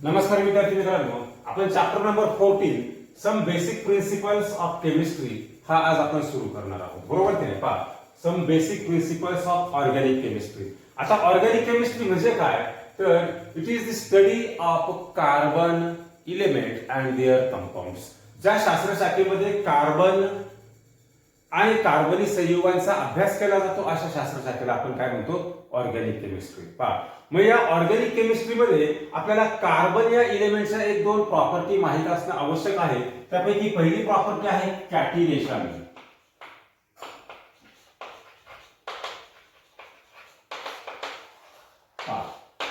नमस्कार विद्यार्थी मित्रांनो, आपण chapter number 14 some basic principles of chemistry हा आज आपण सुरू करणार आहोत. बरोबर की नाही? पहा, some basic principles of organic chemistry. आता ऑर्गॅनिक केमिस्ट्री म्हणजे काय? तर it is the study of carbon element and their compounds. ज्या शास्त्रशाखेमध्ये कार्बन आणि कार्बनी संयुगांचा अभ्यास केला जातो अशा शास्त्रशाखेला आपण काय म्हणतो? Organic chemistry. पहा, मग या ऑर्गॅनिक केमिस्ट्रीमध्ये आपल्याला कार्बन या इलेमेंटच्या एक दोन प्रॉपर्टी माहित असणं आवश्यक आहे. त्यापैकी पहिली प्रॉपर्टी आहे कॅटिनेशन.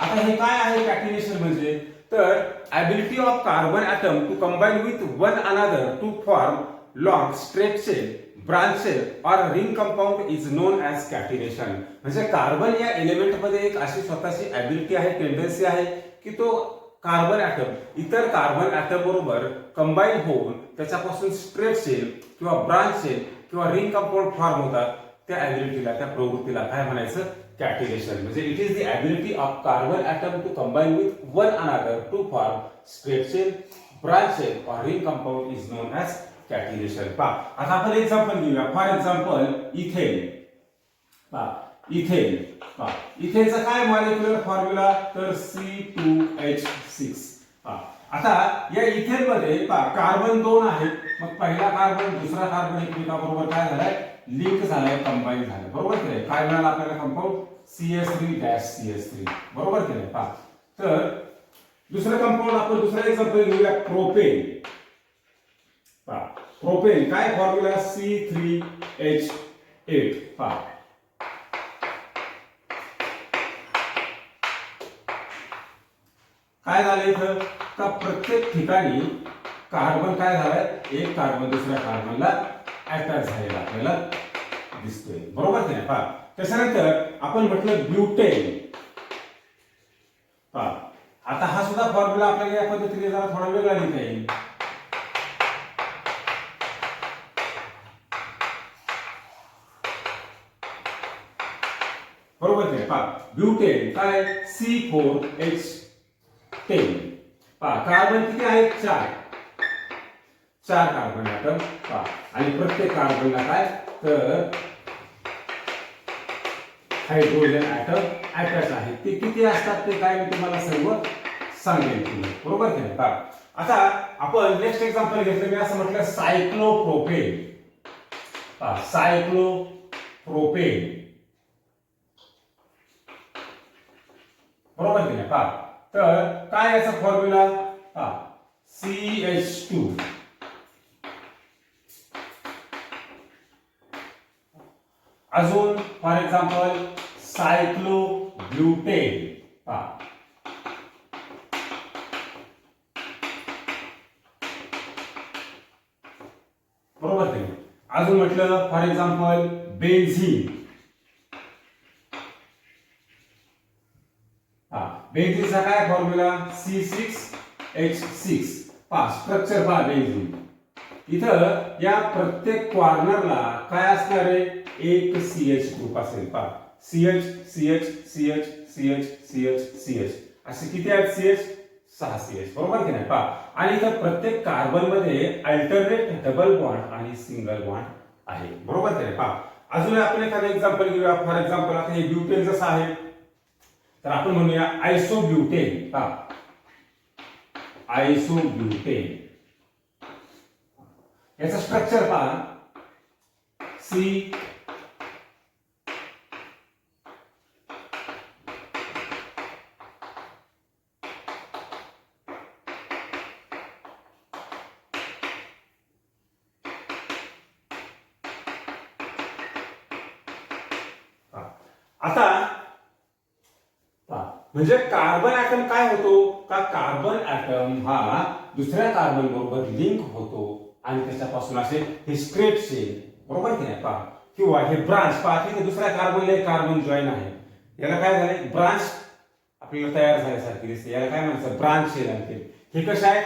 आता हे काय आहे कॅटिनेशन म्हणजे? तर ability of carbon atom to combine with one another to form long straight chain, branch chain और ring compound is known as catenation. म्हणजे कार्बन या एलिमेंट मध्ये एक अशी स्वतःची ॲबिलिटी आहे, टेंडन्सी आहे की तो कार्बन ॲटम इतर कार्बन ॲटम बरोबर कंबाईन होऊन त्याच्यापासून स्ट्रेट चेन किंवा ब्रांच चेन किंवा रिंग कंपाउंड फॉर्म होतात. त्या ॲबिलिटीला, त्या प्रवृत्तीला काय म्हणायचं? कॅटिनेशन. म्हणजे it is the ability of carbon atom to combine with one another to form straight chain, branch chain और ring compound is known as catenation. पहा, आता आपण एक्झाम्पल घेऊया. For example ethane. पहा, इथेन. पहा, इथेनचा काय मॉलिक्युलर फॉर्म्युला? तर C2H6. पहा, आता या इथेन मध्ये पहा कार्बन दोन आहेत. मग पहिला कार्बन दुसरा कार्बन एकमेकांबरोबर काय झालाय? लिंक झालाय, कंबाईन झालाय. बरोबर की नाही? काय मिळालं आपल्याला कंपाऊंड? CH3-CH3. बरोबर की नाही? पहा, तर दुसरं कंपाऊंड आपण दुसरा एक्झाम्पल घेऊया. प्रोपेन. पहा, प्रोपेन काय फॉर्म्युला? C3H8. पहा, काय झालं इथं? का प्रत्येक ठिकाणी कार्बन काय झालाय? एक कार्बन दुसऱ्या कार्बनला अटॅच झालेला आपल्याला दिसतोय. बरोबर की नाही? पहा, त्याच्यानंतर आपण म्हटलं ब्युटेन. पहा, आता हा सुद्धा फॉर्म्युला आपल्याला या पद्धतीने जरा थोडा वेगळा लिहिता येईल. बरोबर की? पहा, ब्युटेन काय? C4H10. पहा, कार्बन किती आहेत? चार कार्बन ॲटम. पहा, आणि प्रत्येक कार्बनला काय? तर हायड्रोजन ॲटम अटॅच आहे. ते किती असतात ते काय मी तुम्हाला सर्व सांगेन. बरोबर की नाही? पहा, आता आपण नेक्स्ट एक्झाम्पल घेतलं. मी असं म्हटलं सायक्लोप्रोपेन. पहा, सायक्लोप्रोपेन. बरोबर की नाही? पहा, तर काय याचा फॉर्म्युला? पहा, CH2. अजून फॉर एक्झाम्पल सायक्लोब्युटेन. पहा, बरोबर की नाही? अजून म्हटलं फॉर एक्झाम्पल बेन्झीन. बेन्झीनचा काय फॉर्म्युला? C6H6. पहा, स्ट्रक्चर पहा बेन्झीन. इथं या प्रत्येक कॉर्नरला काय असणार आहे? एक CH ग्रुप असेल. पहा, CH CH CH CH CH CH असे किती आहेत? CH 6 CH. बरोबर की नाही? पहा, आणि इथं प्रत्येक कार्बन मध्ये अल्टरनेट डबल बॉन्ड आणि सिंगल बॉन्ड आहे. बरोबर की नाही? पहा, अजून आपण एखादं एक्झाम्पल घेऊया. फॉर एक्झाम्पल आता हे ब्युटेन जसं आहे तर आपण म्हणूया आयसोब्युटेन. पहा, आयसोब्युटेन. याचं स्ट्रक्चर पहा. C आता म्हणजे कार्बन ॲटम काय होतो? का कार्बन ॲटम हा दुसऱ्या कार्बन बरोबर लिंक होतो आणि त्याच्यापासून असे हे स्ट्रेट चेन. बरोबर की नाही? पहा, किंवा हे ब्रांच. पहा, की दुसऱ्या कार्बनला एक कार्बन जॉईन आहे. याला काय झाले? ब्रांच आपल्याला तयार झाल्यासारखी दिसते. याला काय म्हणायचं? ब्रांच चेन आणखी. हे कसं आहे?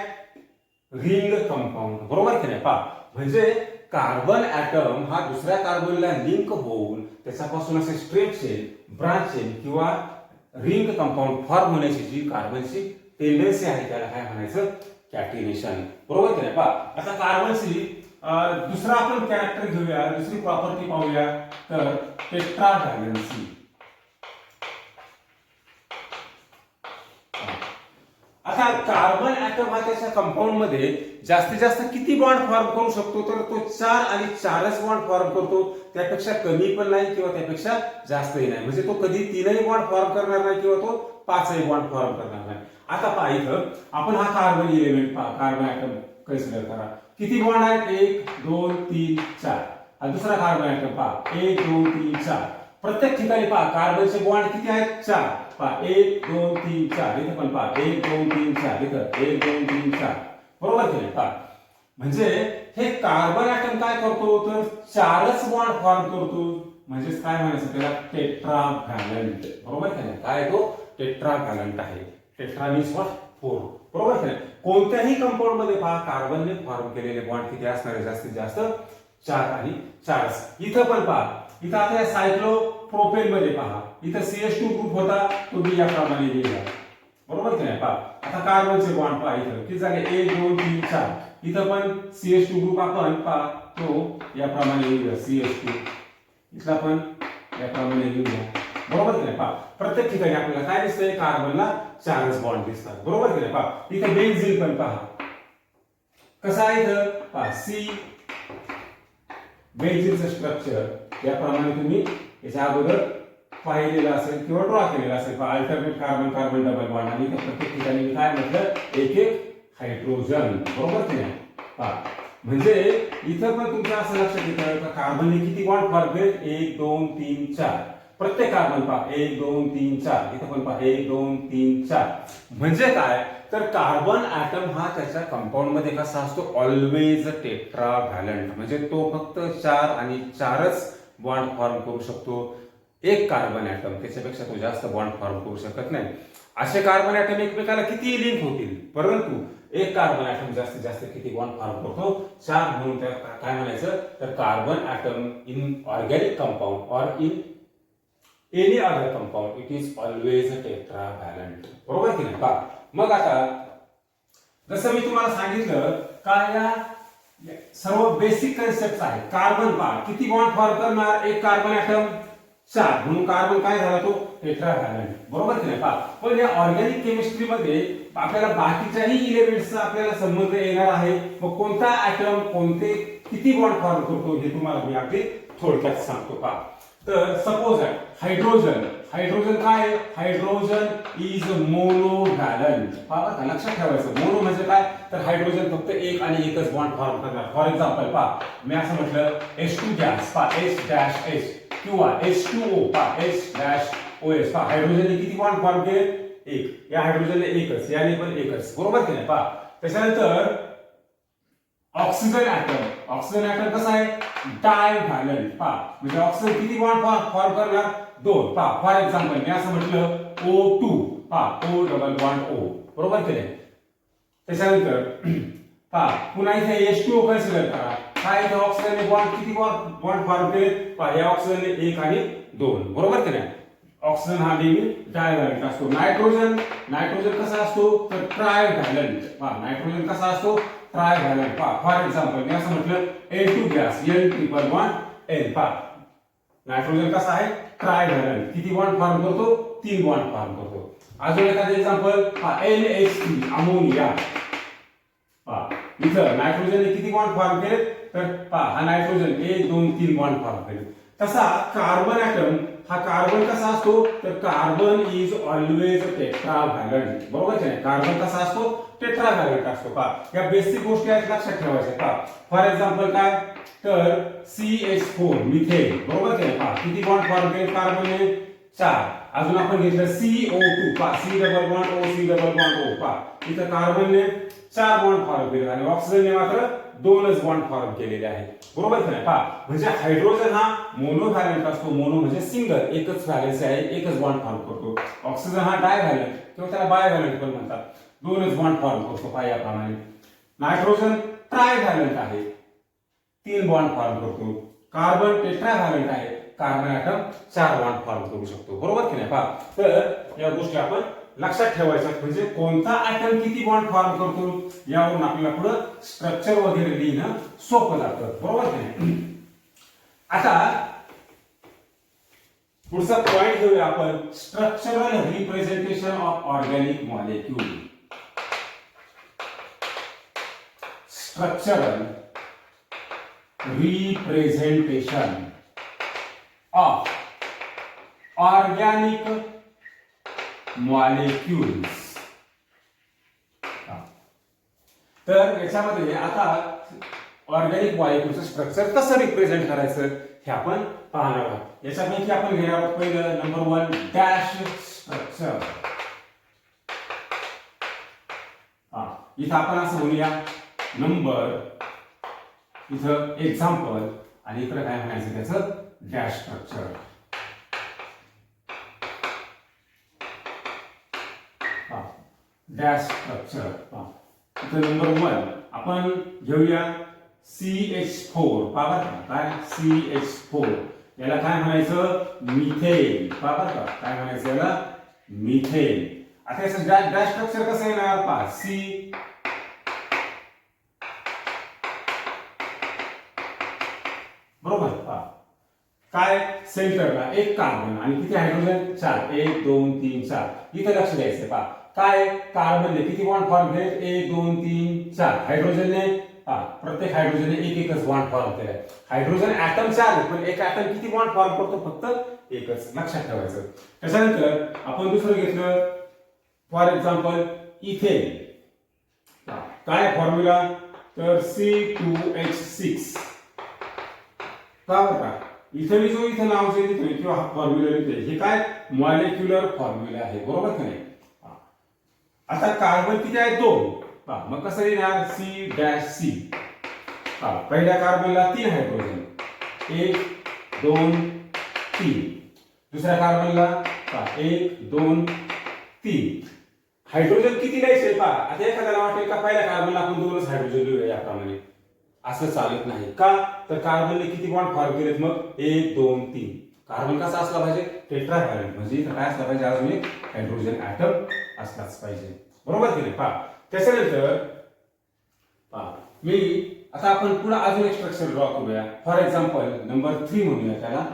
Ring compound. बरोबर की नाही? पहा, म्हणजे कार्बन ॲटम हा दुसऱ्या कार्बनला लिंक होऊन त्याच्यापासून असे स्ट्रेट चेन, ब्रांच चेन किंवा रिंग कंपाऊंड फॉर्म होण्याची जी कार्बनची टेंडन्सी आहे त्याला काय म्हणायचं, कॅटिनेशन. बरोबर की नाही. पहा आता कार्बनची दुसरा आपण कॅरेक्टर घेऊया, दुसरी प्रॉपर्टी पाहूया. तर टेट्रा व्हॅलेन्सी. आता कार्बन ऍटम हा त्याच्या कंपाऊंड मध्ये जास्तीत जास्त किती बॉन्ड फॉर्म करू शकतो, तर तो 4 आणि 4च बॉन्ड फॉर्म करतो. त्यापेक्षा कमी पण नाही किंवा त्यापेक्षा जास्तही नाही. म्हणजे तो कधी 3ही बॉन्ड फॉर्म करणार नाही किंवा तो 5ही बॉन्ड फॉर्म करणार नाही. आता पहा इथं आपण हा कार्बन इलेमेंट पहा, कार्बन ऍटम कन्सिडर करा. किती बॉन्ड आहेत, 1 2 3 4. हा दुसरा कार्बन ऍटम पहा, 1 2 3 4. प्रत्येक ठिकाणी पहा कार्बनचे बॉन्ड किती आहेत, 4. पहा 1 2 3 4. इथे पण पहा 1 2 3 4. इथं 1 2 3 4. बरोबर की नाही. पहा म्हणजे हे कार्बन ऍटम काय करतो, तर 4च बॉन्ड फॉर्म करतो. म्हणजेच काय म्हणायचं त्याला, टेट्राव्हॅलंट. बरोबर की नाही. काय तो टेट्राव्हॅलंट आहे. Tetra means what, 4. बरोबर की नाही. कोणत्याही कंपाऊंड मध्ये पहा कार्बनने फॉर्म केलेले बॉन्ड किती असणार आहे, जास्तीत जास्त 4 आणि 4च. इथं पण पहा, इथं आता सायक्लोप्रोपेन मध्ये पहा, इथं CH2 ग्रुप होता, तो बी याप्रमाणे लिहिला. बरोबर की नाही. पहा आता कार्बनचे बॉन्ड पहा, इथं किती झाले, 1 2 3 4. इथं पण CH2 ग्रुप आपण पहा, तो याप्रमाणे लिहिला CH2. इथला पण याप्रमाणे लिहिला. बरोबर की नाही. पहा प्रत्येक ठिकाणी आपल्याला काय दिसतंय, कार्बनला 4च बॉन्ड दिसतात. बरोबर की नाही. पहा इथं बेन्झीन पण पहा कसं आहे, इथं पहा C बेन्झीनचं स्ट्रक्चर याप्रमाणे तुम्ही याच्या अगोदर पाहिलेलं असेल किंवा ड्रॉ केलेलं असेल. पहा alternate carbon carbon double bond आणि प्रत्येक ठिकाणी मी काय म्हटलं, एक एक हायड्रोजन. बरोबर की नाही. पहा म्हणजे इथं पण तुमचं असं लक्षात येतं का कार्बनने किती बॉन्ड फॉर्म केले, 1 2 3 4. प्रत्येक कार्बन पहा 1 2 3 4. इथं पण पहा 1 2 3 4. म्हणजे काय, तर कार्बन ऍटम हा त्याच्या कंपाऊंड मध्ये कसा असतो, ऑलवेज टेट्राव्हॅलंट. म्हणजे तो फक्त 4 आणि 4च बॉन्ड फॉर्म करू शकतो. एक कार्बन ऍटम त्याच्यापेक्षा तो जास्त बॉन्ड फॉर्म करू शकत नाही. असे कार्बन ऍटम एकमेकाला किती लिंक होतील, परंतु एक कार्बन ऍटम जास्तीत जास्त किती बॉन्ड फॉर्म करतो, 4. म्हणून त्या काय म्हणायचं, तर carbon atom in organic compound और in any other compound it is always tetravalent. बरोबर की नाही. पहा मग आता जसं मी तुम्हाला सांगितलं का या सर्व बेसिक कन्सेप्ट आहेत. कार्बन पहा किती बॉन्ड फॉर्म करणार, एक कार्बन ऍटम 4. म्हणून कार्बन काय झाला, तो टेट्राव्हॅलंट. बरोबर की नाही. पहा पण या ऑर्गॅनिक केमिस्ट्री मध्ये आपल्याला बाकीच्याही इलेमेंट्सचा आपल्याला संबंध येणार आहे. मग कोणता ऍटम कोणते किती बॉन्ड फॉर्म करतो हे तुम्हाला मी अगदी थोडक्यात सांगतो. पहा तर सपोज आहे हायड्रोजन. हायड्रोजन काय, हायड्रोजन इज मोनोव्हॅलंट. पहा लक्षात ठेवायचं, मोनो म्हणजे काय, तर हायड्रोजन फक्त एक आणि एकच बॉन्ड फॉर्म करणार. फॉर एक्झाम्पल पहा मी असं म्हटलं H2 गॅस, पहा H-H किंवा H2O, पहा H-OH. पहा हायड्रोजनने किती बॉन्ड फॉर्म केले, एक. या हायड्रोजनने एकच, याने पण एकच. बरोबर की नाही. पहा त्याच्यानंतर ऑक्सिजन ॲटम. ऑक्सिजन ॲटम कसा आहे, डायव्हॅलंट. पहा म्हणजे ऑक्सिजन किती बॉन्ड फॉर्म करणार, 2. पहा फॉर एक्झाम्पल मी असं म्हटलं O2, पहा O डबल बॉन्ड O. बरोबर की नाही. त्याच्यानंतर पहा पुन्हा इथे H2O कन्सिडर करा. हा इथे ऑक्सिजनने बॉन्ड किती बॉन्ड फॉर्म केले, पहा या ऑक्सिजनने 1 आणि 2. बरोबर की नाही. ऑक्सिजन हा नेहमी डायव्हॅलंट असतो. नायट्रोजन, नायट्रोजन कसा असतो, तर ट्रायव्हॅलंट. पहा नायट्रोजन कसा असतो, ट्रायव्हॅलंट. पहा फॉर एक्झाम्पल मी असं म्हटलं N2 gas, N triple bond N. पहा नायट्रोजन कसा आहे, ट्रायव्हॅलंट. किती बॉन्ड फॉर्म करतो, 3 बॉन्ड फॉर्म करतो. अजून एखादं एक्झाम्पल पहा NH3 अमोनिया. पहा इथं नायट्रोजनने किती बॉन्ड फॉर्म केले, तर पहा हा नायट्रोजन 1 2 3 बॉन्ड फॉर्म केले. तसा कार्बन ऍटम हा कार्बन कसा असतो, तर कार्बन इज ऑलवेज टेट्राव्हॅलंट. बरोबर की नाही. कार्बन कसा असतो, टेट्राव्हॅलंट असतो. पहा या बेसिक गोष्टी आहेत लक्षात ठेवायच्या. पहा फॉर एक्झाम्पल काय, तर CH4 मिथेन. बरोबर की नाही. पहा किती बॉन्ड फॉर्म केले कार्बनने, 4. अजून आपण घेतलं CO2, पहा C double bond O, C double bond O. पहा इथं कार्बनने 4 बॉन्ड फॉर्म केले आणि ऑक्सिजनने मात्र 2च बॉन्ड फॉर्म केलेले आहेत. बरोबर की नाही. पहा म्हणजे हायड्रोजन हा मोनोव्हॅलंट असतो. मोनो म्हणजे सिंगल, एकच व्हॅलेन्सी आहे, एकच बॉन्ड फॉर्म करतो. ऑक्सिजन हा डायव्हॅलंट किंवा त्याला बायव्हॅलंट पण म्हणतात, 2च बॉन्ड फॉर्म करतो. पहा याप्रमाणे नायट्रोजन ट्रायव्हॅलंट आहे, 3 बॉन्ड फॉर्म करतो. कार्बन टेट्राव्हॅलंट आहे, कार्बन ऍटम 4 बॉन्ड फॉर्म करू शकतो. बरोबर की नाही. पहा तर या गोष्टी आपण लक्षात ठेवायचं म्हणजे कोणता ऍटम किती बॉन्ड फॉर्म करतो यावरून आपल्याला पुढे स्ट्रक्चर वगैरे लिहिणं सोपं जातं, बरोबर की नाही. आता पुढचा पॉइंट घेऊया आपण, structural representation of organic molecule. Structural representation of organic molecules. तर याच्यामध्ये आता ऑर्गॅनिक मॉलिक्यूलचं स्ट्रक्चर कसं रिप्रेझेंट करायचं हे आपण पाहणार आहोत. याच्यापैकी आपण घेणार आहोत पहिलं नंबर 1 डॅश स्ट्रक्चर. इथं आपण असं म्हणूया नंबर, इथं एक्झाम्पल आणि इकडे काय म्हणायचं त्याचं डॅश स्ट्रक्चर. डॅश स्ट्रक्चर इथं नंबर 1 आपण घेऊया CH4. पाहा काय CH4 याला काय म्हणायचं मिथेन. पाहा काय म्हणायचं याला मिथेन. आता याचं डॅश स्ट्रक्चर कसं येणार पहा C बरोबर. पहा काय सेंटरला एक कार्बन आणि किती हायड्रोजन 4 1 2 3 4. इथे लक्ष द्यायचं पहा काय कार्बनने किती बॉन्ड फॉर्म केले 1 2 3 4. हायड्रोजनने प्रत्येक हायड्रोजनने एकच बॉन्ड फॉर्म केलाय. हायड्रोजन ऍटम 4 आहे पण एक ऍटम किती बॉन्ड फॉर्म करतो फक्त एकच, लक्षात ठेवायचं. त्याच्यानंतर आपण दुसरं घेतलं फॉर एक्झाम्पल इथेन. काय फॉर्म्युला तर C2H6. का इथे जो इथे नाव जे लिहितोय किंवा हा फॉर्म्युला लिहितोय हे काय मॉलिक्युलर फॉर्म्युला आहे, बरोबर की नाही. आता कार्बन किती आहे 2. मग कसं लिहिणार C'. पहिल्या कार्बनला 3 हायड्रोजन 1 2 3. दुसऱ्या कार्बनला 1 2 3. हायड्रोजन किती लिहायचे पहा. आता एखाद्याला वाटेल का पहिल्या कार्बनला आपण 2च हायड्रोजन लिहूया याप्रमाणे. असं चालत नाही का तर कार्बनने किती बॉन्ड फॉर्म केलेत मग 1 2 3. कार्बन कसा असला पाहिजे टेट्राव्हॅलेंट म्हणजे इथं काय असला पाहिजे अजून एक हायड्रोजन ऍटम असलाच पाहिजे, बरोबर की नाही. पहा त्याच्यानंतर पहा मी आता आपण पुढे अजून एक स्ट्रक्चर ड्रॉ करूया. फॉर एक्झाम्पल नंबर 3 म्हणूया त्याला.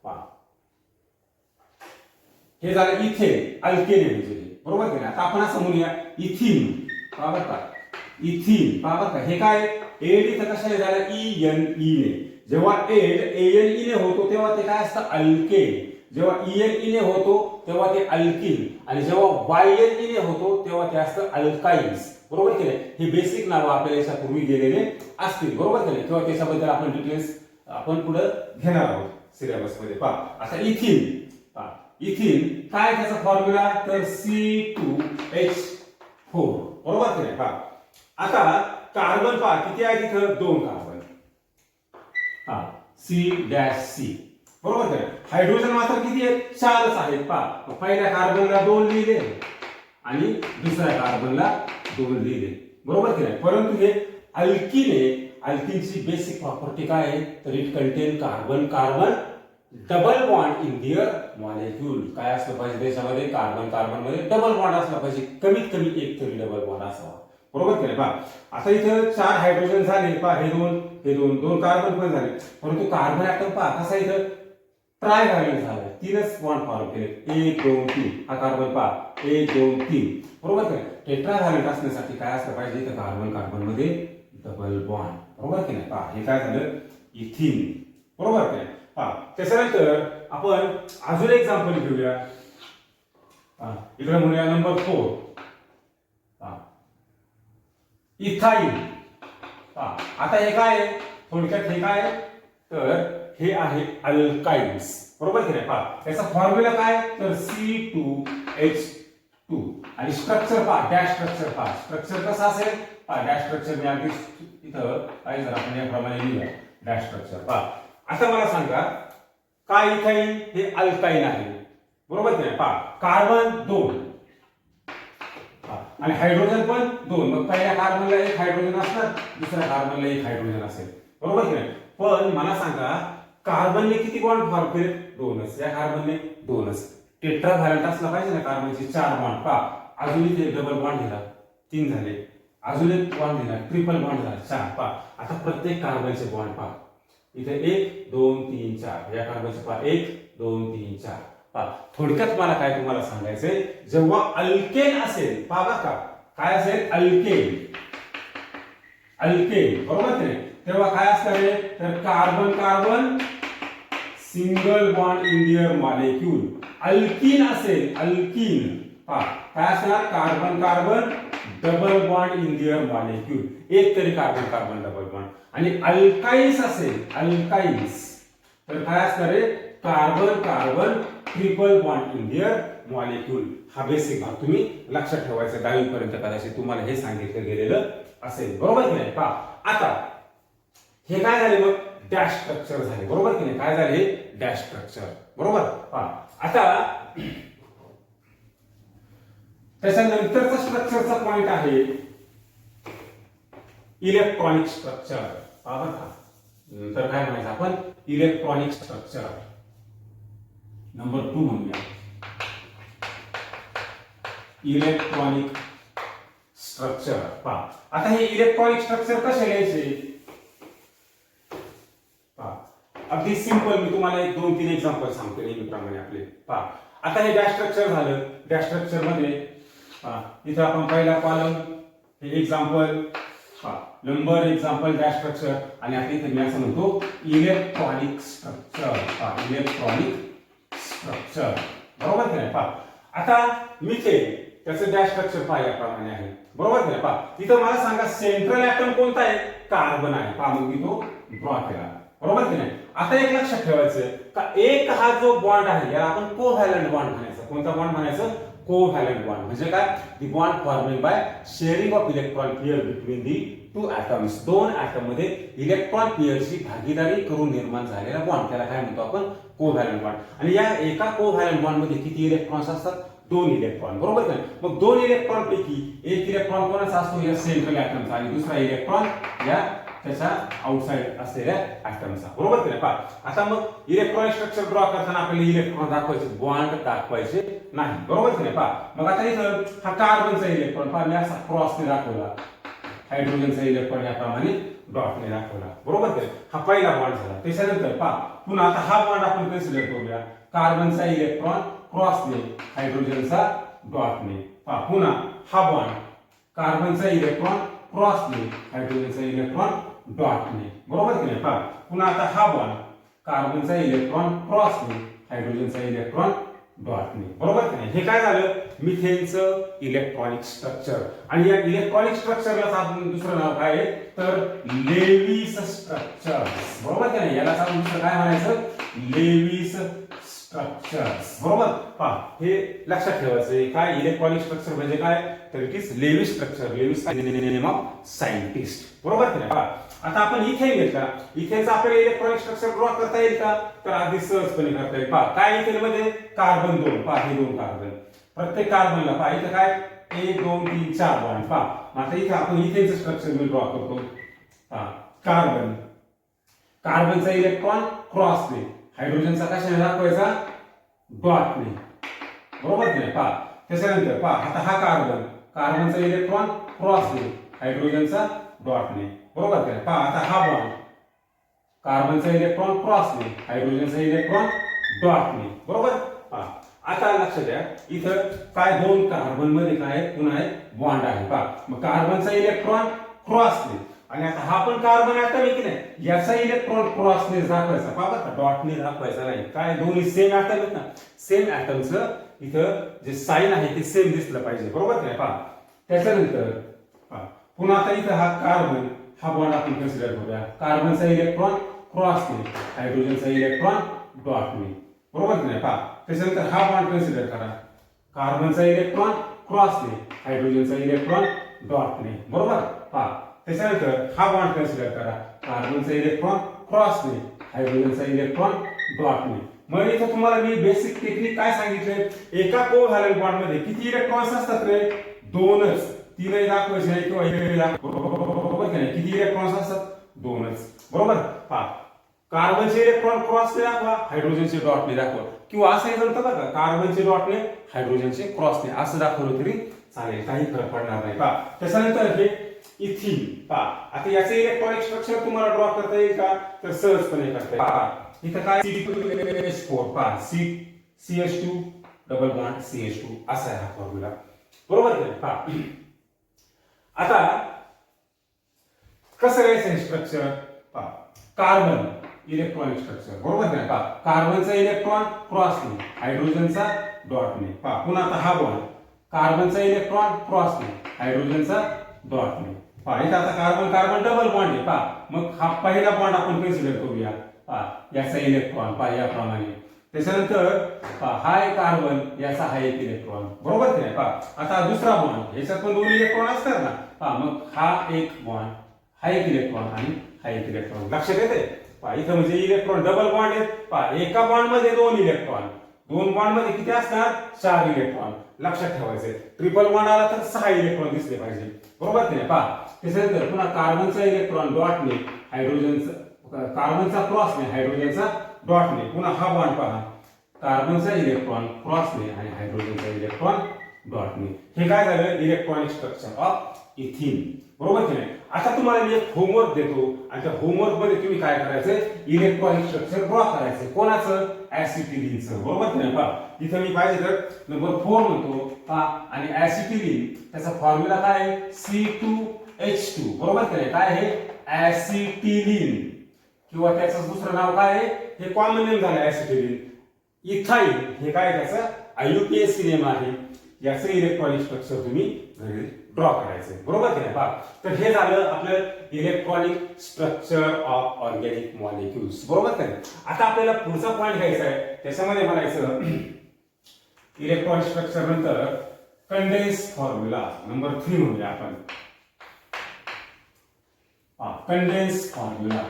पहा हे झालं इथेन अल्केन म्हणजे, बरोबर की नाही. आता आपण असं म्हणूया इथिन. पहा बरं का इथिन. पहा बरं का हे काय एड इथं कशाने झालं ENE ने. जेव्हा एड ANE ने होतो तेव्हा ते काय असतं अल्केन. जेव्हा ENE ने होतो तेव्हा ते अल्किन आणि जेव्हा YNE ने होतो तेव्हा ते असतं अल्काइन्स, बरोबर की नाही. ही बेसिक नावं आपल्याला याच्यापूर्वी गेलेले असतील, बरोबर की नाही. किंवा त्याच्याबद्दल आपण डिटेल्स आपण पुढे घेणार आहोत सिलेबस मध्ये. पहा आता इथिन. पहा इथिन काय त्याचा फॉर्म्युला तर C2H4, बरोबर की नाही. पहा आता कार्बन पहा किती आहे तिथं 2 कार्बन. C', बरोबर आहे. हायड्रोजन मात्र किती आहेत 4च आहेत. पहा पहिल्या कार्बनला 2 लिहिले आणि दुसऱ्या कार्बनला 2 लिहिले, बरोबर की नाही. परंतु हे अल्किन आहे. अल्किनची बेसिक प्रॉपर्टी काय आहे तर it contain carbon carbon double bond in their molecule. काय असलं पाहिजे त्याच्यामध्ये कार्बन कार्बन मध्ये डबल बॉन्ड असला पाहिजे, कमीत कमी एक तरी डबल बॉन्ड असावा, बरोबर की नाही. पहा आता इथं 4 हायड्रोजन झाले. पहा हे 2 कार्बन पण झाले. परंतु कार्बन ऍटम पहा कसा इथं ट्रायव्हॅलेंट झालाय. 3च बॉन्ड फॉर्म केले 1 2 3. हा कार्बन पहा 1 2 3, बरोबर की नाही. टेट्राव्हॅलेंट असण्यासाठी काय असलं पाहिजे तर कार्बन कार्बन मध्ये डबल बॉन्ड, बरोबर की नाही. पहा हे काय झालं इथिन, बरोबर की नाही. पहा त्याच्यानंतर आपण अजून एक एक्झाम्पल घेऊया. इकडे म्हणूया नंबर 4 इथाईन. आता हे काय थोडक्यात हे काय तर हे आहे अल्काइन्स, बरोबर की नाही. पहा त्याचा फॉर्म्युला काय तर C2H2 आणि स्ट्रक्चर पहा डॅश स्ट्रक्चर. पहा स्ट्रक्चर कसं असेल पहा डॅश स्ट्रक्चर मी अगदी इथं काय जर आपण याप्रमाणे लिहूया डॅश स्ट्रक्चर. पहा आता मला सांगा काय इथाईन हे अल्काइन आहे, बरोबर की नाही. पहा कार्बन 2 आणि हायड्रोजन पण 2. मग पहिल्या कार्बनला 1 हायड्रोजन असणार दुसऱ्या कार्बनला 1 हायड्रोजन असेल, बरोबर की नाही. पण मला सांगा कार्बनने किती बॉन्ड फॉर्म केले 2च. या कार्बनने 2च. टेट्रा व्हॅलेंट असला पाहिजे ना कार्बनचे 4 बॉन्ड. पहा अजून इथे डबल बॉन्ड दिला 3 झाले, अजून एक बॉन्ड दिला ट्रिपल बॉन्ड झाला 4. पहा आता प्रत्येक कार्बनचे बॉन्ड पहा इथे 1 2 3 4, या कार्बनचे पहा 1 2 3 4. पहा थोडक्यात मला काय तुम्हाला सांगायचंय, जेव्हा अल्केन असेल पहा बरं का, काय असेल अल्केन, अल्केन बरोबर की नाही, तेव्हा काय असणार आहे तर carbon carbon single bond in their molecule. Alkyne असेल अल्कीन पहा काय असणार carbon carbon double bond in their molecule, एक तरी कार्बन कार्बन डबल बॉन्ड. आणि अल्काइन्स असेल अल्काइन्स तर काय असणार आहे carbon carbon triple bond in their molecule. हा बेसिक भाग तुम्ही लक्षात ठेवायचा, 10वी पर्यंत कदाचित तुम्हाला हे सांगितलं गेलेलं असेल बरोबर की नाही. पहा आता हे काय झाले मग डॅश स्ट्रक्चर झाले बरोबर की नाही, काय झाले हे डॅश स्ट्रक्चर बरोबर. पहा आता त्याच्यानंतरचा स्ट्रक्चरचा पॉइंट आहे इलेक्ट्रॉनिक स्ट्रक्चर. पहा का नंतर काय म्हणायचं आपण इलेक्ट्रॉनिक स्ट्रक्चर नंबर 2 म्हणूया. इलेक्ट्रॉनिक स्ट्रक्चर पहा आता हे इलेक्ट्रॉनिक स्ट्रक्चर कसे लिहायचे पहा अगदी सिंपल. मी तुम्हाला 1 2 3 एक्झाम्पल सांगतो नेहमीप्रमाणे आपले. पहा आता हे डॅश स्ट्रक्चर झालं. डॅश स्ट्रक्चर मध्ये इथं आपण पहिला कॉलम हे example number example dash structure, आणि आता इथे मी असं म्हणतो इलेक्ट्रॉनिक स्ट्रक्चर. इलेक्ट्रॉनिक स्ट्रक्चर बरोबर की नाही. पहा आता मिथेन त्याचं डॅश स्ट्रक्चर पहा याप्रमाणे आहे बरोबर की नाही. पहा इथं मला सांगा सेंट्रल ऍटम कोणता आहे कार्बन आहे. पहा मग मी तो ड्रॉ केला बरोबर की नाही. आता एक लक्षात ठेवायचं का एक हा जो बॉन्ड आहे याला आपण कोव्हॅलंट बॉन्ड म्हणायचं. कोणता बॉन्ड म्हणायचं कोव्हॅलंट बॉन्ड. म्हणजे काय the bond forming by sharing of electron pair between the 2 atoms. 2 atoms मध्ये इलेक्ट्रॉन पेअरची भागीदारी करून निर्माण झालेला बॉन्ड त्याला काय म्हणतो आपण कोव्हॅलंट बॉन्ड. आणि या एका कोव्हॅलंट बॉन्ड मध्ये किती इलेक्ट्रॉन्स असतात 2 इलेक्ट्रॉन बरोबर का. मग 2 इलेक्ट्रॉन पैकी एक इलेक्ट्रॉन कोणाचा असतो या सेंट्रल ऍटमचा, आणि दुसरा इलेक्ट्रॉन या त्याच्या आउटसाइड असलेल्या ऍटमचा बरोबर की नाही. पहा आता मग इलेक्ट्रॉनिक स्ट्रक्चर ड्रॉ करताना आपल्याला इलेक्ट्रॉन दाखवायचे बॉन्ड दाखवायचे नाही बरोबर की नाही. पहा मग आता इथं हा कार्बनचा इलेक्ट्रॉन पहा मी असा क्रॉसने दाखवला, हायड्रोजनचा इलेक्ट्रॉन याप्रमाणे डॉटने दाखवला बरोबर की. हा पहिला बॉन्ड झाला. त्याच्यानंतर पहा पुन्हा आता हा बॉन्ड आपण कन्सिडर करूया कार्बनचा इलेक्ट्रॉन क्रॉसने हायड्रोजनचा डॉटने. पहा पुन्हा हा बॉन्ड कार्बनचा इलेक्ट्रॉन क्रॉसने हायड्रोजनचा इलेक्ट्रॉन डॉटने बरोबर की नाही. पहा पुन्हा आता हा बॉन्ड कार्बनचा इलेक्ट्रॉन क्रॉसने हायड्रोजनचा इलेक्ट्रॉन डॉटने बरोबर की नाही. हे काय झालं मिथेनचं इलेक्ट्रॉनिक स्ट्रक्चर. आणि या इलेक्ट्रॉनिक स्ट्रक्चरला आपण दुसरं नाव काय आहे तर लेविस स्ट्रक्चर बरोबर की नाही. याला आपण दुसरं काय म्हणायचं लेविस स्ट्रक्चर्स बरोबर. पहा हे लक्षात ठेवायचं काय इलेक्ट्रॉनिक स्ट्रक्चर म्हणजे काय तर it is Lewis structure. Lewis name of scientist बरोबर की नाही. पहा आता आपण इथेन घेतला, इथेनचा आपल्याला इलेक्ट्रॉनिक स्ट्रक्चर ड्रॉ करता येईल का तर अगदी सहजपणे करता येईल. पहा काय इथेन मध्ये कार्बन 2 पहा हे 2 कार्बन प्रत्येक कार्बनला पहा इथं काय 1 2 3 4 बॉन्ड. पहा आता इथे आपण इथेनचं स्ट्रक्चर मी ड्रॉ करतो. पहा कार्बन कार्बनचा इलेक्ट्रॉन क्रॉसने हायड्रोजनचा कशाने दाखवायचा डॉटने बरोबर की नाही. पहा त्याच्यानंतर पहा आता हा कार्बन कार्बनचा इलेक्ट्रॉन क्रॉसने हायड्रोजनचा डॉटने बरोबर की नाही. पहा आता हा बॉन्ड कार्बनचा इलेक्ट्रॉन क्रॉसने हायड्रोजनचा इलेक्ट्रॉन डॉटने बरोबर. पहा आता लक्षात द्या इथं काय 2 कार्बन मध्ये काय पुन्हा एक बॉन्ड आहे. पहा मग कार्बनचा इलेक्ट्रॉन क्रॉसने आणि आता हा पण कार्बन ऍटम आहे की नाही याचा इलेक्ट्रॉन क्रॉसने दाखवायचा पहा बरं डॉटने दाखवायचा नाही. काय दोन्ही सेम ऍटम आहेत ना, सेम ऍटमचं इथं जे साइन आहे ते सेम दिसलं पाहिजे बरोबर की नाही. पहा त्याच्यानंतर पहा पुन्हा आता इथं हा कार्बन हा बॉन्ड आपण कन्सिडर करूया कार्बनचा इलेक्ट्रॉन क्रॉसने हायड्रोजनचा इलेक्ट्रॉन डॉटने बरोबर की नाही. पहा त्याच्यानंतर हा बॉन्ड कन्सिडर करा कार्बनचा इलेक्ट्रॉन क्रॉसने हायड्रोजनचा इलेक्ट्रॉन डॉटने बरोबर. पहा त्याच्यानंतर हा बॉन्ड कन्सिडर करा कार्बनचा इलेक्ट्रॉन क्रॉसने हायड्रोजनचा इलेक्ट्रॉन डॉटने. मग इथं तुम्हाला मी बेसिक टेक्निक काय सांगितले एका कोव्हॅलंट बॉन्ड मध्ये किती इलेक्ट्रॉन्स असतात रे 2च. 3 दाखवायचे नाही किंवा बरोबर की नाही. किती इलेक्ट्रॉन्स असतात 2च बरोबर. पहा कार्बनचे इलेक्ट्रॉन क्रॉसने दाखवा हायड्रोजनचे डॉटने दाखवा. किंवा असंही जमतं बघा, कार्बनचे डॉटने हायड्रोजनचे क्रॉसने असं दाखवलं तरी चालेल, काही फरक पडणार नाही. पहा त्याच्यानंतर हे इथिन. पहा आता याचे इलेक्ट्रॉनिक स्ट्रक्चर तुम्हाला ड्रॉ करता येईल का, तर सहजपणे करता येईल. पहा इथं काय C2H4. पहा CH2 डबल बॉन्ड CH2 असा आहे हा फॉर्म्युला, बरोबर आहे. पहा आता कसं लिहायचं स्ट्रक्चर. पहा कार्बन इलेक्ट्रॉनिक स्ट्रक्चर, बरोबर आहे. पहा कार्बनचा इलेक्ट्रॉन क्रॉसने, हायड्रोजनचा डॉटने. पहा पुन्हा आता हा बॉन्ड, कार्बनचा इलेक्ट्रॉन क्रॉसने, हायड्रोजनचा डॉटने. पहा इथं आता कार्बन कार्बन डबल बॉन्ड आहे. पहा मग हा पहिला बॉन्ड आपण कन्सिडर करूया. पहा याचा इलेक्ट्रॉन पहा याप्रमाणे. त्याच्यानंतर पहा हा एक कार्बन, याचा हा एक इलेक्ट्रॉन, बरोबर की नाही. पहा आता दुसरा बॉन्ड, याच्यात पण दोन इलेक्ट्रॉन असतात ना. पहा मग हा एक बॉन्ड, हा एक इलेक्ट्रॉन आणि हा एक इलेक्ट्रॉन. लक्षात येते. पहा इथं म्हणजे इलेक्ट्रॉन डबल बॉन्ड आहेत. पहा एका बॉन्ड मध्ये दोन इलेक्ट्रॉन, दोन बॉन्ड मध्ये किती असणार, 4 इलेक्ट्रॉन. लक्षात ठेवायचे. ट्रिपल बॉन्ड आला तर 6 इलेक्ट्रॉन दिसले पाहिजे, बरोबर की नाही. पहा त्याच्यानंतर पुन्हा कार्बनचा इलेक्ट्रॉन डॉटने, हायड्रोजनचा कार्बनचा क्रॉसने, हायड्रोजनचा डॉटने. पुन्हा हा बॉन्ड पहा, कार्बनचा इलेक्ट्रॉन क्रॉसने आणि हायड्रोजनचा इलेक्ट्रॉन डॉटने. हे काय झालं, इलेक्ट्रॉनिक स्ट्रक्चर ऑफ इथिन, बरोबर की नाही. आता तुम्हाला मी एक होमवर्क देतो आणि त्या होमवर्क मध्ये तुम्ही काय करायचं, इलेक्ट्रॉनिक स्ट्रक्चर ड्रॉ करायचं. कोणाचं, ऍसिटिलीनचं, बरोबर की नाही. पहा इथं मी पाहिजे तर नंबर 4 म्हणतो. पहा आणि ऍसिटिलीन त्याचा फॉर्म्युला काय आहे, C2H2, बरोबर की नाही. काय आहे, ऍसिटिलीन, किंवा त्याचं दुसरं नाव काय आहे, हे कॉमन नेम झालं ऍसिटिलीन. इथाईन हे काय त्याचं IUPAC नेम आहे. याचं इलेक्ट्रॉनिक स्ट्रक्चर तुम्ही घरी ड्रॉ करायचं, बरोबर की नाही. पहा तर हे झालं आपलं electronic structure of organic molecules, बरोबर की नाही. आता आपल्याला पुढचा पॉइंट घ्यायचा आहे, त्याच्यामध्ये म्हणायचं इलेक्ट्रॉनिक स्ट्रक्चर नंतर कंडेन्स फॉर्म्युला नंबर 3 म्हणूया आपण. Condense formula.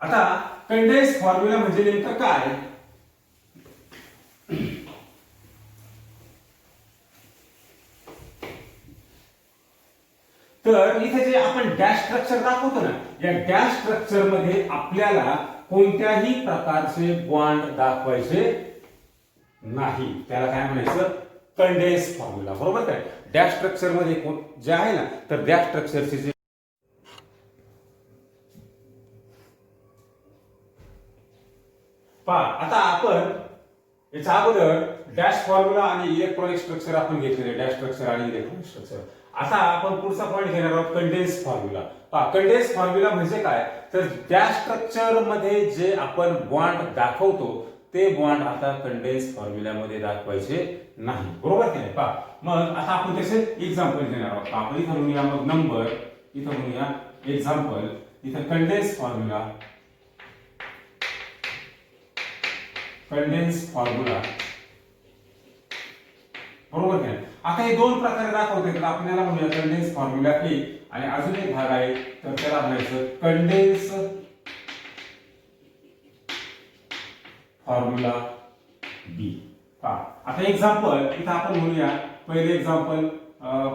आता कंडेन्स फॉर्म्युला म्हणजे नेमकं काय, तर इथे जे आपण डॅश स्ट्रक्चर दाखवतो ना, या डॅश स्ट्रक्चर मध्ये आपल्याला कोणत्याही प्रकारचे बॉन्ड दाखवायचे नाही. त्याला काय म्हणायचं, कंडेन्स फॉर्म्युला, बरोबर काय. डॅश स्ट्रक्चर मध्ये जे आहे ना, तर डॅश स्ट्रक्चरचे जे पहा आता आपण याच्या अगोदर डॅश फॉर्म्युला आणि इलेक्ट्रॉनिक स्ट्रक्चर आपण घेतलेले, डॅश स्ट्रक्चर आणि इलेक्ट्रॉनिक स्ट्रक्चर. आता आपण पुढचा पॉइंट घेणार आहोत, कंडेन्स फॉर्म्युला. पहा कंडेन्स फॉर्म्युला म्हणजे काय, तर डॅश स्ट्रक्चर मध्ये जे आपण बॉन्ड दाखवतो ते बॉन्ड आता कंडेन्स फॉर्म्युल्यामध्ये दाखवायचे नाही, बरोबर की नाही. पहा मग आता आपण त्याचे एक्झाम्पल घेणार आहोत. आपण इथं म्हणूया मग नंबर, इथं म्हणूया एक्झाम्पल, इथं कंडेन्स फॉर्म्युला, कंडेन्स फॉर्म्युला, बरोबर की नाही. आता हे दोन प्रकारे दाखवता येतात. आपण याला म्हणूया कंडेन्स फॉर्म्युला A आणि अजून एक भाग आहे तर त्याला म्हणायचं कंडेन्स फॉर्म्युला B. पहा आता एक्झाम्पल इथं आपण म्हणूया, पहिले एक्झाम्पल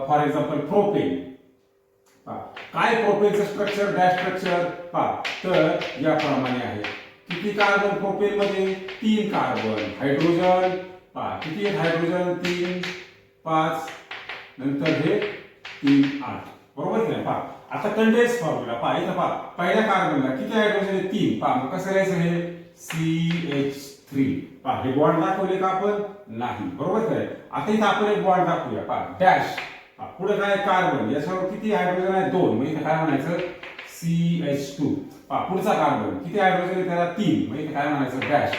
फॉर एक्झाम्पल प्रोपेन. पहा काय प्रोपेनचं स्ट्रक्चर, डॅश स्ट्रक्चर. पहा तर याप्रमाणे आहे. किती कार्बन प्रोपेन मध्ये, 3 कार्बन, हायड्रोजन पहा किती आहेत, हायड्रोजन 3 5, नंतर हे 3 8, बरोबर की नाही. पहा आता कंडेन्स फॉर्म्युला. पहा इथं पहा पहिल्या कार्बनला किती हायड्रोजन आहे, 3. पहा मग कसं लिहायचं, हे CH3. पहा हे बॉन्ड दाखवले का आपण, नाही, बरोबर की नाही. आता इथं आपण एक बॉन्ड दाखवूया. पहा डॅश, पुढे काय कार्बन, याच्यावर किती हायड्रोजन आहे, 2. मग इथं काय म्हणायचं, CH2. पहा पुढचा कार्बन किती हायड्रोजन आहे, त्याला 3. मग इथे काय म्हणायचं, डॅश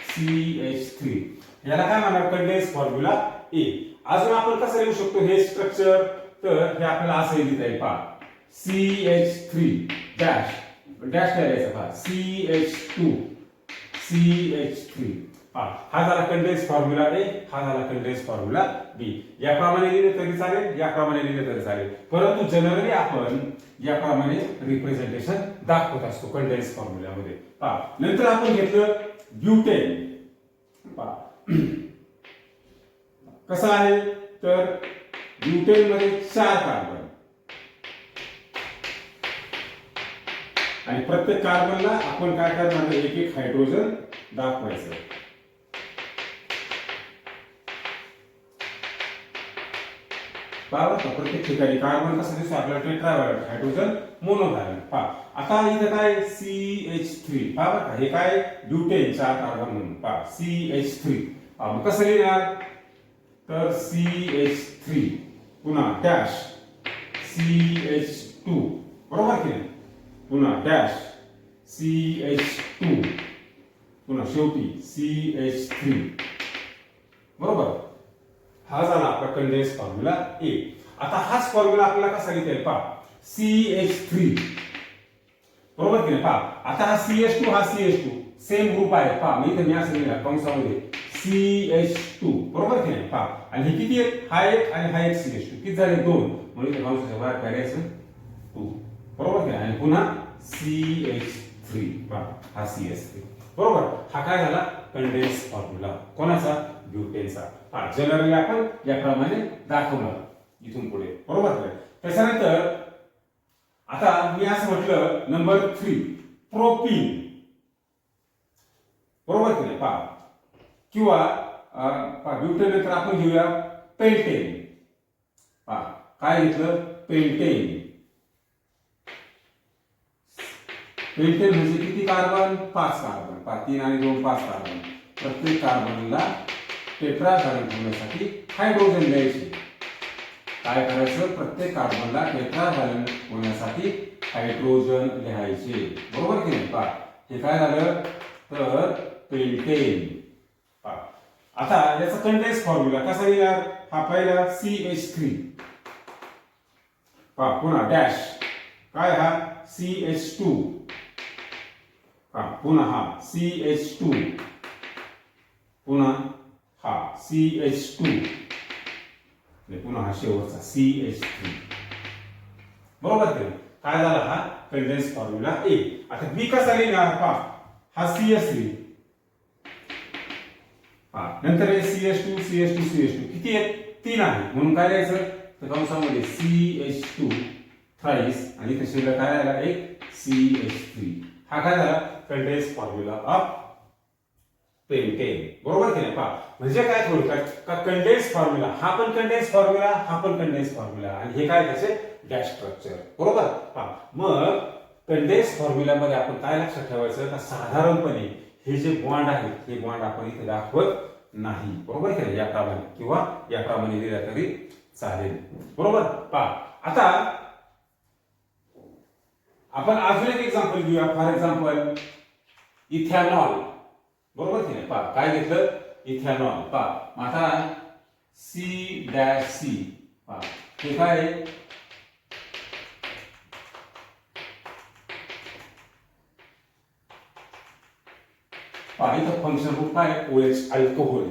CH3. याला काय म्हणणार, कंडेन्स फॉर्म्युला A. अजून आपण कसं लिहू शकतो हे स्ट्रक्चर, तर हे आपल्याला असं लिहिता येईल. पहा CH3 डॅश डॅश लिहायचं. पहा CH2 CH3. पहा हा झाला कंडेन्स फॉर्म्युला A, हा झाला कंडेन्स फॉर्म्युला B. याप्रमाणे लिहिले तरी चालेल, याप्रमाणे लिहिले तरी चालेल, परंतु जनरली आपण याप्रमाणे रिप्रेझेंटेशन दाखवत असतो कंडेन्स फॉर्म्युल्यामध्ये. पहा नंतर आपण घेतलं ब्युटेन. पहा कसं आहे, तर ब्युटेन मध्ये 4 कार्बन, आणि प्रत्येक कार्बनला आपण काय करणार, एक एक हायड्रोजन दाखवायचं. बरोबर. प्रत्येक ठिकाणी कार्बन कसं दिसतो आपल्याला, टेट्राव्हॅलेंट हायड्रोजन मोनोव्हॅलेंट. पहा आता इथं काय CH3, बरोबर का, हे काय ब्युटेनचा कार्बन म्हणून. पहा CH3 कसं लिहिणार, तर CH3 पुन्हा डॅश CH2, बरोबर की नाही, पुन्हा डॅश CH2, पुन्हा शेवटी CH3, बरोबर. हा झाला आपला कंडेन्स फॉर्म्युला ए. आता हाच फॉर्म्युला आपल्याला कसा लिहिता येईल, पहा CH3, बरोबर की नाही. पहा आता हा CH2 हा CH2 सेम ग्रुप आहे. पहा मी असं लिहिलं कंसामध्ये CH2, बरोबर की नाही. पहा आणि हे किती आहेत, हा एक आणि हा एक CH2 किती झाले, 2, म्हणून इथे कंसाच्या बाहेर करायचं 2, बरोबर की नाही. आणि पुन्हा CH3, पहा हा CH3, बरोबर. हा काय झाला कंडेन्स फॉर्म्युला कोणाचा, ब्युटेनचा. हा जनरली आपण याप्रमाणे दाखवणार इथून पुढे, बरोबर. त्याच्यानंतर आता मी असं म्हटलं नंबर 3 प्रोपीन, बरोबर की नाही. पहा किंवा ब्युटेन नंतर आपण घेऊया पेंटेन. पहा काय घेतलं, पेंटेन. पेंटेन म्हणजे किती कार्बन, 5 कार्बन. पहा 3 आणि 2 5 कार्बन. प्रत्येक कार्बनला टेट्राव्हॅलेंट होण्यासाठी हायड्रोजन द्यायचे. काय करायचं, प्रत्येक कार्बनला टेट्राव्हॅलेंट होण्यासाठी हायड्रोजन लिहायचे, बरोबर की नाही. पहा हे काय झालं, तर पेंटेन. पहा आता याचा कंडेन्स फॉर्म्युला कसा लिहिणार, हा पहिला CH3, पहा पुन्हा डॅश काय हा CH2, पुन्हा हा CH2, पुन्हा हा CH2, पुन्हा हा शेवटचा CH3, बरोबर की काय झाला हा कंडेन्स फॉर्म्युला ए. आता बी कसा लिहिणार, पहा हा CH3, नंतर हे CH2 CH2 CH2 किती आहेत, 3 आहे, म्हणून काय लिहायचं, तर कंसामध्ये CH2 थ्राइस आणि इथे शिल्लक काय आला, एक CH3. हा काय झाला कंडेन्स फॉर्म्युला ऑफ पेंटेन, बरोबर की नाही. पहा म्हणजे काय थोडक्यात का कंडेन्स फॉर्म्युला, हा पण कंडेन्स फॉर्म्युला, हा पण कंडेन्स फॉर्म्युला, आणि हे काय त्याचे डॅश स्ट्रक्चर, बरोबर. पहा मग कंडेन्स फॉर्म्युला मध्ये आपण काय लक्षात ठेवायचं, का साधारणपणे हे जे बॉन्ड आहेत हे बॉन्ड आपण इथे दाखवत नाही, बरोबर की नाही, याप्रमाणे किंवा याप्रमाणे लिहिला तरी चालेल, बरोबर. पहा आता आपण अजून एक एक्झाम्पल घेऊया. फॉर एक्झाम्पल इथेनॉल, बरोबर की नाही. पहा काय घेतलं, इथेनॉल. पहा आता C', पहा हे काय, पहा इथं फंक्शन ग्रुप काय, OH अल्कोहोल,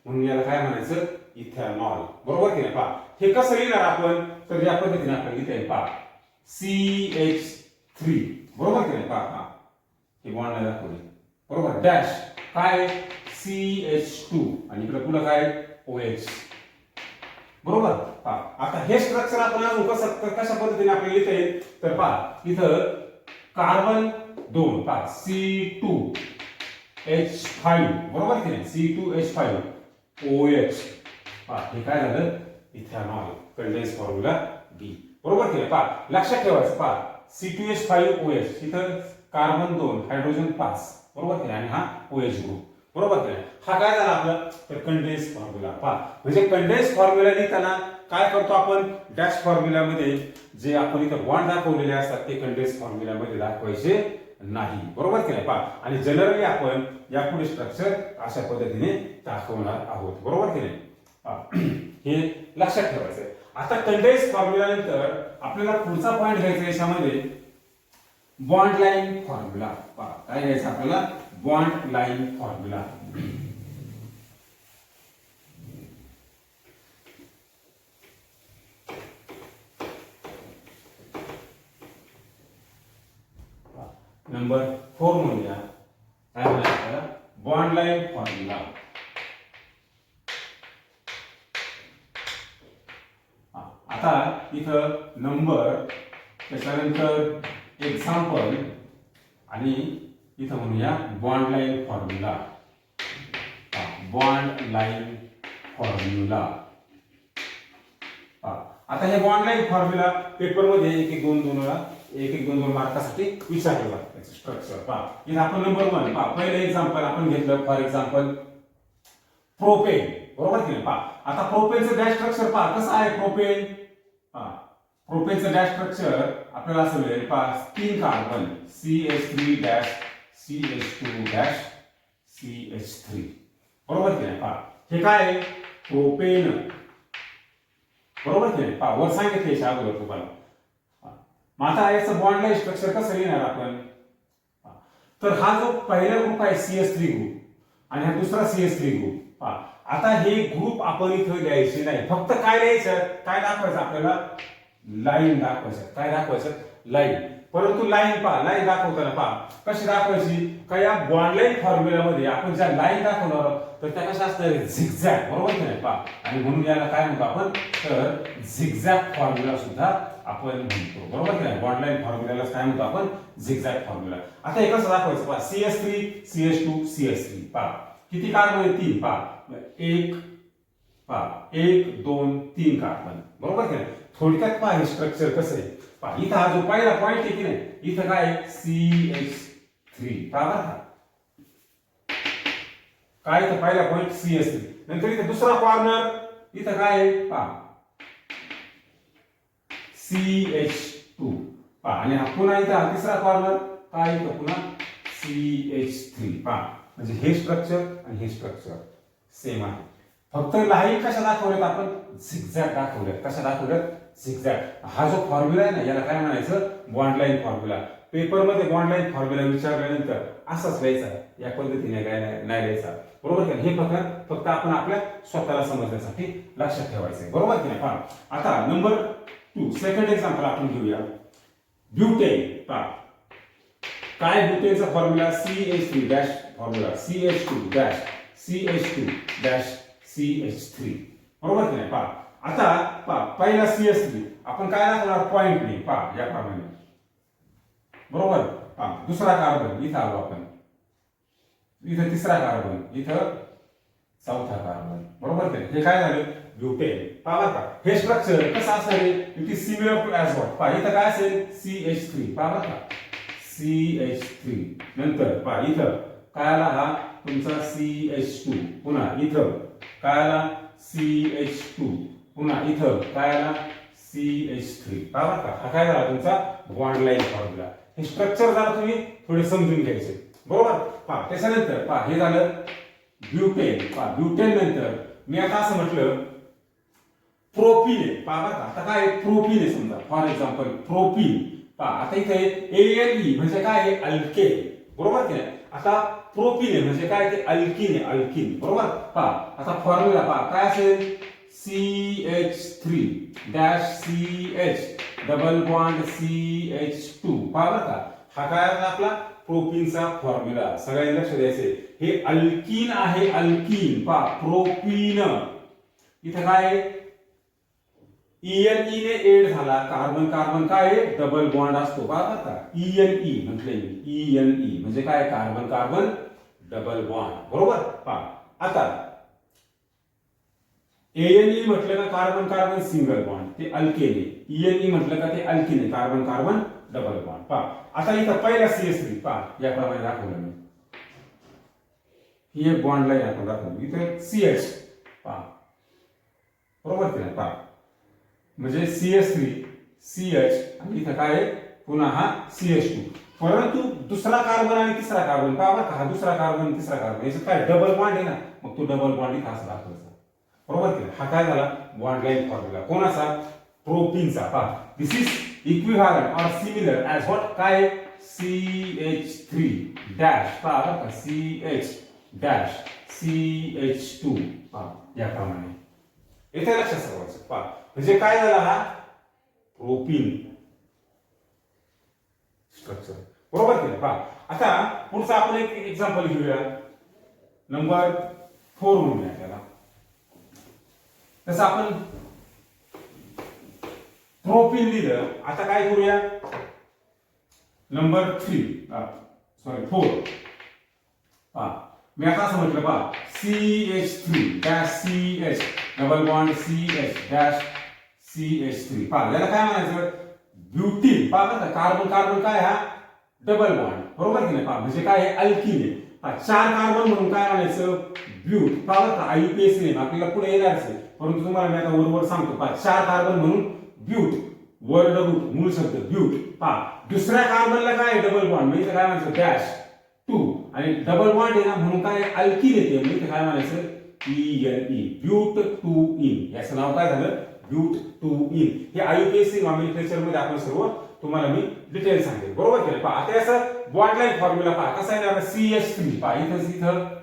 म्हणून याला काय म्हणायचं, इथेनॉल, बरोबर की नाही. पहा हे कसं लिहिणार आपण, तर या पद्धतीने आपण लिहिता येईल. पहा CH3, बरोबर की नाही. पहा हे बॉन्ड दाखवले, बरोबर, डॅश काय CH2 आणि इकडे पुढे काय OH, बरोबर. पहा आता हे स्ट्रक्चर आपण अजून कशा पद्धतीने आपल्याला लिहिता येईल, तर पहा इथं कार्बन 2, पहा C2H5, बरोबर की नाही, C2H5 OH. पहा हे काय झालं, इथेनॉल, कंडेन्स फॉर्म्युला बी, बरोबर की नाही. पहा लक्षात ठेवायचं, पहा C2H5OH इथं कार्बन 2 हायड्रोजन 5, बरोबर की नाही, आणि हा OH ग्रुप, बरोबर की नाही. हा काय झाला आपला, तर कंडेन्स फॉर्म्युला. पहा म्हणजे कंडेन्स फॉर्म्युला लिहिताना काय करतो आपण, डॅश फॉर्म्युला मध्ये जे आपण इथं बॉन्ड दाखवलेले असतात ते कंडेन्स फॉर्म्युला मध्ये दाखवायचे नाही, बरोबर की नाही. पहा आणि जनरली आपण यापुढे स्ट्रक्चर अशा पद्धतीने दाखवणार आहोत, बरोबर की नाही. हे लक्षात ठेवायचं. आता कंडेन्स फॉर्म्युला नंतर आपल्याला पुढचा पॉइंट घ्यायचा याच्यामध्ये बॉन्ड लाइन फॉर्म्युला. पहा काय घ्यायचं आपल्याला, बॉन्ड लाइन फॉर्म्युला. नंबर 4 म्हणूया, काय म्हणायचं, बॉन्ड लाइन फॉर्म्युला. आता इथं नंबर, त्याच्यानंतर एक्झाम्पल आणि इथं म्हणूया bond line formula. Bond line formula. आता हे बॉन्ड लाईन फॉर्म्युला पेपरमध्ये 1-1-2 मार्कासाठी विचारलं जातं. स्ट्रक्चर पहा, इथं आपण नंबर 1 पहा, पहिलं एक्झाम्पल आपण घेतलं. फॉर एक्झाम्पल प्रोपेन, बरोबर की नाही. पहा आता प्रोपेनचं डॅश स्ट्रक्चर पहा कसं आहे. प्रोपेन पहा, प्रोपेनचं डॅश स्ट्रक्चर आपल्याला असं मिळेल. पहा 3 carbon CH3 dash CH2 dash CH3, बरोबर की नाही. पहा हे काय आहे, प्रोपेन, बरोबर की नाही. पहा वर सांगितले याच्या अगोदर तुम्हाला. मग आता याचं बॉन्ड लाईन स्ट्रक्चर कसं लिहिणार आपण. तर हा जो पहिला ग्रुप आहे CH3 ग्रुप आणि हा दुसरा CH3 ग्रुप. पहा आता हे ग्रुप आपण इथं लिहायचे नाही, फक्त काय लिहायचं, काय दाखवायचं आपल्याला, लाईन दाखवायचं. काय दाखवायचं, लाईन. परंतु लाईन पहा, लाईन दाखवताना पहा कशी दाखवायची. का या बॉन्ड लाईन फॉर्म्युलामध्ये आपण ज्या लाईन दाखवणार आहोत तर त्या कशा असणार, झिगझॅग, बरोबर की नाही. पहा आणि म्हणून याला काय म्हणतो आपण, तर झिगझॅग फॉर्म्युला सुद्धा आपण म्हणतो, बरोबर की नाही. बॉन्ड लाईन फॉर्म्युलाला काय म्हणतो आपण, झिगझॅग फॉर्म्युला. आता हे कसं दाखवायचं पहा, CH3 CH2 CH3. पहा किती कार्बन आहे, 3. पहा 1 2 3 कार्बन, बरोबर की नाही. थोडक्यात पहा हे स्ट्रक्चर कसं आहे. पहा इथं हा जो पहिला पॉइंट आहे की नाही, इथं काय आहे CH3. पहा काय, इथं पहिला पॉइंट CH3. नंतर इथं दुसरा कॉर्नर, इथं काय आहे पहा CH2. पहा आणि हा पुन्हा इथं तिसरा कॉर्नर काय, इथं पुन्हा CH3. पहा म्हणजे हे स्ट्रक्चर आणि हे स्ट्रक्चर सेम आहे. फक्त लाईन कशा दाखवल्यात आपण, झिगझॅग दाखवल्यात. कशा दाखवल्यात, झिगझॅग. हा जो फॉर्म्युला आहे ना याला काय म्हणायचं, बॉन्ड लाईन फॉर्म्युला. पेपरमध्ये बॉन्ड लाईन फॉर्म्युला विचारल्यानंतर असाच लिहायचा, या पद्धतीने काय नाही लिहायचा, बरोबर की नाही. हे फक्त आपण आपल्या स्वतःला समजण्यासाठी लक्षात ठेवायचं, बरोबर की नाही. पहा आता नंबर 2 सेकंड एक्झाम्पल आपण घेऊया. ब्युटेन. पहा काय, ब्युटेनचा formula CH3 dash formula CH2 dash CH2 dash CH3, बरोबर की नाही. पहा आता पहा पहिला CH3 आपण काय दाखवणार, पॉइंट ने. पहा याप्रमाणे, बरोबर. पहा दुसरा कार्बन इथं आलो आपण, इथं तिसरा कार्बन, इथं चौथा कार्बन, बरोबर की नाही. हे काय झालं, ब्युटेन. पहा का हे स्ट्रक्चर कसं असणार आहे, it is similar to as what. पहा इथं काय असेल CH3. पहा का CH3. नंतर पहा इथं काय आला, हा तुमचा CH2. पुन्हा इथं काय आला CH2. पुन्हा इथं काय आला CH3. पहा का हा काय झाला तुमचा बॉन्ड लाईन फॉर्म्युला. हे स्ट्रक्चर जरा तुम्ही थोडे समजून घ्यायचे, बरोबर. पहा त्याच्यानंतर पहा हे झालं ब्युटेन. पहा ब्युटेन नंतर मी आता असं म्हटलं प्रोपीन आहे. पहा का आता काय प्रोपीन आहे समजा, फॉर एक्झाम्पल प्रोपीन. पहा आता इथे ALE म्हणजे काय आहे, अल्केन, बरोबर की नाही. आता प्रोपीन आहे म्हणजे काय, ते अल्किन आहे, अल्किन, बरोबर. पहा आता फॉर्म्युला पहा काय असेल, CH3 dash CH double bond CH2. पहा बरं का हा काय आपला प्रोपीनचा फॉर्म्युला. सगळ्यांनी लक्ष द्यायचे, हे अल्किन आहे, अल्किन. पहा प्रोपीन. इथं काय आहे, ENE ने एड झाला, कार्बन कार्बन काय आहे, डबल बॉन्ड असतो. पहा का ENE म्हटले मी, ENE म्हणजे काय, कार्बन कार्बन डबल बॉन्ड, बरोबर. पहा आता ANE म्हटलं का कार्बन कार्बन सिंगल बॉन्ड, ते अल्केन आहे. ENE म्हटलं का ते अल्किन आहे, कार्बन कार्बन डबल बॉन्ड. पहा आता इथं पहिला CH3. पहा याप्रमाणे दाखवलं मी, ही एक बॉन्ड लाईन आपण दाखवली. इथं CH. पहा बरोबर की नाही. पहा म्हणजे CH3 CH आणि इथं काय आहे, पुन्हा हा CH2. परंतु दुसरा कार्बन आणि तिसरा कार्बन. पहा बरं का हा दुसरा कार्बन तिसरा कार्बन, याचं काय डबल बॉन्ड आहे ना, मग तो डबल बॉन्ड इथं असं दाखवायचा, बरोबर की नाही. हा काय झाला बॉन्ड लाईन फॉर्म्युला कोणाचा, प्रोपीनचा. पहा दिस इज इक्विव्हॅलंट और सिमिलर ऍज व्हॉट, काय CH3 डॅश. पहा बरं का CH डॅश CH2. पहा याप्रमाणे इथे लक्षात ठेवायचं. पहा म्हणजे काय झाला, हा प्रोपीन स्ट्रक्चर, बरोबर की नाही. पहा आता पुढचा आपण एक एक्झाम्पल घेऊया, नंबर 4 म्हणूया त्याला. तसं आपण प्रोपीन लिहिलं. आता काय करूया, नंबर 3 सॉरी 4 पहा मी आता असं म्हटलं पहा CH3 dash CH double bond CH dash CH3 पहा याला काय म्हणायचं ब्युटीन पहा बरं कार्बन कार्बन काय हा डबल बॉन्ड बरोबर की नाही पहा म्हणजे काय आहे अल्किन आहे पहा 4 कार्बन म्हणून काय म्हणायचं ब्यूट पहा बरं का IUPAC नेम आपल्याला पुढे येणारच आहे परंतु तुम्हाला मी आता वरवर सांगतो पहा 4 कार्बन म्हणून ब्यूट वर्ड रूट मूळ शब्द ब्यूट पहा दुसऱ्या कार्बनला काय डबल बॉन्ड म्हणजे काय म्हणायचं डॅश 2 आणि डबल बॉन्ड आहे ना म्हणून काय अल्किन येते म्हणजे काय म्हणायचं ENE ब्यूट 2 इन याचं नाव काय झालं ब्यूट 2 इन हे IUPAC नॉमेनक्लेचर मध्ये आपण सर्व तुम्हाला मी डिटेल सांगेल बरोबर केलं पहा आता याचं बॉन्ड लाईन फॉर्म्युला पहा कसा आहे CH3 पहा इथं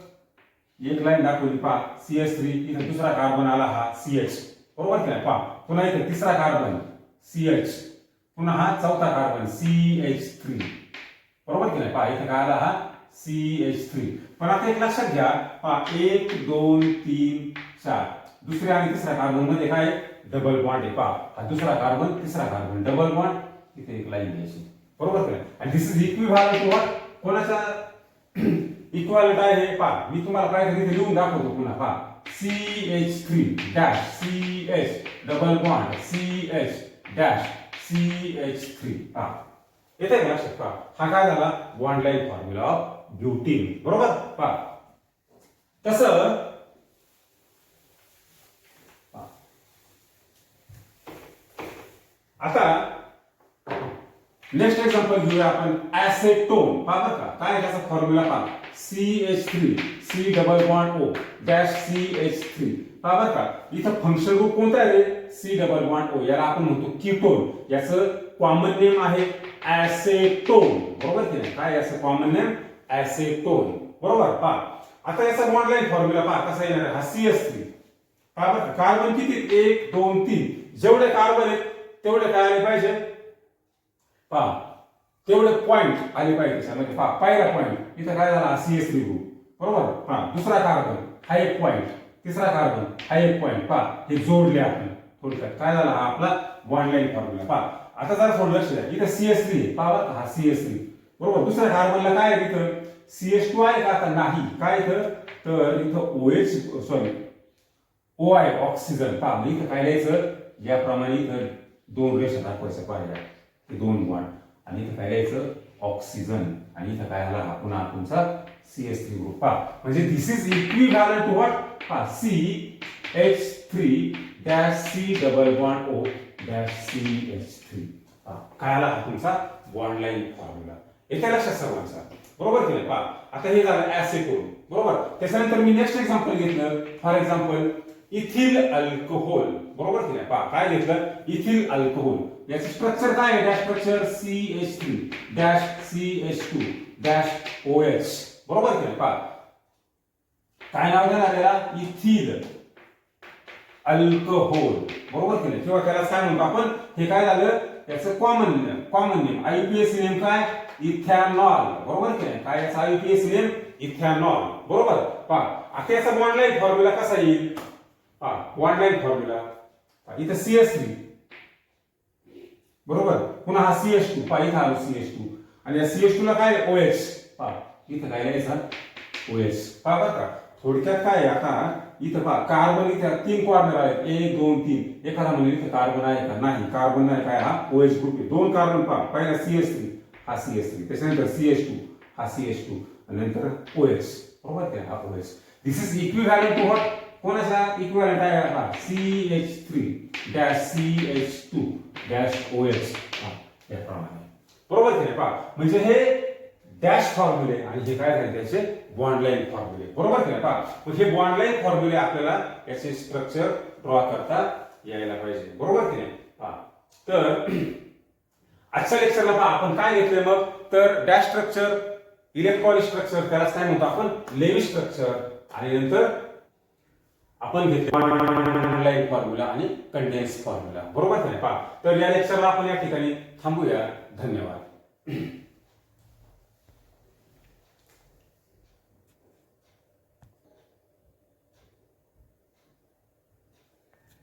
एक लाईन दाखवली पहा CH3 इथं दुसरा कार्बन आला हा CH बरोबर केलं पहा पुन्हा इथं तिसरा कार्बन CH पुन्हा हा चौथा कार्बन CH3 बरोबर की नाही पहा इथं काय आला हा CH3 पण आता एक लक्षात घ्या पहा 1 2 3 4 दुसऱ्या आणि तिसऱ्या कार्बन मध्ये काय डबल बॉन्ड आहे पहा हा दुसरा कार्बन तिसरा कार्बन डबल बॉन्ड इथे एक लाईन घ्यायची बरोबर की नाही आणि दिस इज इक्विव्हॅलंट टू व्हॉट कोणाचा इक्विव्हॅलंट आहे हे पहा मी तुम्हाला काहीतरी इथे लिहून दाखवतो पुन्हा पहा CH3 dash CH double bond CH dash CH3 पहा येते का लक्षात पहा हा काय झाला bond line formula of butene बरोबर पहा तसं आता नेक्स्ट एक्झाम्पल घेऊया आपण ऍसेटोन पहा बरं का काय त्याचा फॉर्म्युला पहा CH3 C double bond O dash CH3 पहा बरं का इथं फंक्शन ग्रुप कोणता आहे C डबल बॉन्ड O याला आपण म्हणतो कीटोन याचं कॉमन नेम आहे ऍसेटोन बरोबर की नाही काय याचं कॉमन नेम ऍसेटोन बरोबर पहा आता याचा बॉन्ड लाईन फॉर्म्युला पहा कसा येणार हा CH3 पहा बरं कार्बन किती 1 2 3 जेवढे कार्बन आहेत तेवढे काय आले पाहिजे पहा तेवढे पॉइंट आले पाहिजे त्याच्यामध्ये पहा पहिला पॉइंट इथं काय झाला CH3 ग्रुप बरोबर पहा दुसरा कार्बन हा एक पॉइंट तिसरा कार्बन हा एक पॉइंट पहा हे जोडले आपण थोडक्यात काय झाला हा आपला बॉन्ड लाईन फॉर्म्युला पहा आता जरा थोडं लक्ष द्या इथं CH3 आहे पहा बरं हा CH3 बरोबर दुसऱ्या कार्बनला काय आहे इथं CH2 आहे का आता नाही काय इथं तर इथं OH सॉरी OI ऑक्सिजन पहा इथं काय लिहायचं याप्रमाणे इथं दोन रेषा दाखवायच्या पाहिजे हे दोन बॉन्ड आणि इथं काय लिहायचं ऑक्सिजन आणि इथं काय आला हा पुन्हा तुमचा CH3 ग्रुप पहा म्हणजे दिस इज इक्विव्हॅलंट टू व्हॉट पहा CH3 dash C double bond O dash CH3 काय आला हा तुमचा बॉन्ड लाईन फॉर्म्युला येत्या लक्षात सर्वांचा बरोबर की नाही पहा आता हे झालं ऍसेटोन बरोबर त्याच्यानंतर मी नेक्स्ट एक्झाम्पल घेतलं फॉर एक्झाम्पल इथिल अल्कोहोल बरोबर की नाही पहा काय घेतलं इथिल अल्कोहोल याचं स्ट्रक्चर काय आहे dash structure CH3 dash CH2 dash OH बरोबर की नाही पहा काय नाव देणार याला इथिल अल्कोहोल बरोबर की नाही किंवा त्याला काय म्हणतो आपण हे काय झालं याचं कॉमन नेम IUPAC नेम काय इथॅनॉल बरोबर की नाही काय याचा IUPAC नेम इथॅनॉल बरोबर पहा आता याचा बॉन्ड लाईन फॉर्म्युला कसा येईल पहा बॉन्ड लाईन फॉर्म्युला इथं CH3 बरोबर पुन्हा हा CH2 पहा इथं आलो CH2 आणि या CH2 ला काय OH पहा इथं काय लिहायचं OH पहा बरं का थोडक्यात काय आता इथं पहा कार्बन इथे 3 कॉर्नर आहेत 1 2 3 एखादा म्हणजे इथं कार्बन आहे का नाही कार्बन नाही काय हा OH ग्रुप आहे दोन कार्बन पहा पहिला CH3 हा CH3 त्याच्यानंतर CH2 हा CH2 आणि नंतर OH बरोबर काय हा OH this is equivalent to what कोणाचा इक्विव्हॅलंट आहे हा CH3 dash CH2 dash OH याप्रमाणे बरोबर की नाही पहा म्हणजे हे डॅश फॉर्म्युले आणि हे काय झाले त्याचे बॉन्ड लाईन फॉर्म्युले बरोबर की नाही पहा मग हे बॉन्ड लाईन फॉर्म्युले आपल्याला याचे स्ट्रक्चर ड्रॉ करता यायला पाहिजे बरोबर की नाही पहा तर आजच्या लेक्चरला पहा आपण काय घेतलंय मग तर डॅश स्ट्रक्चर इलेक्ट्रॉनिक स्ट्रक्चर त्याला काय म्हणतो आपण लेव्ही स्ट्रक्चर आणि नंतर आपण घेतले बॉन्ड लाईन फॉर्म्युला आणि कंडेन्स फॉर्म्युला बरोबर की नाही पहा तर या लेक्चरला आपण या ठिकाणी थांबूया धन्यवाद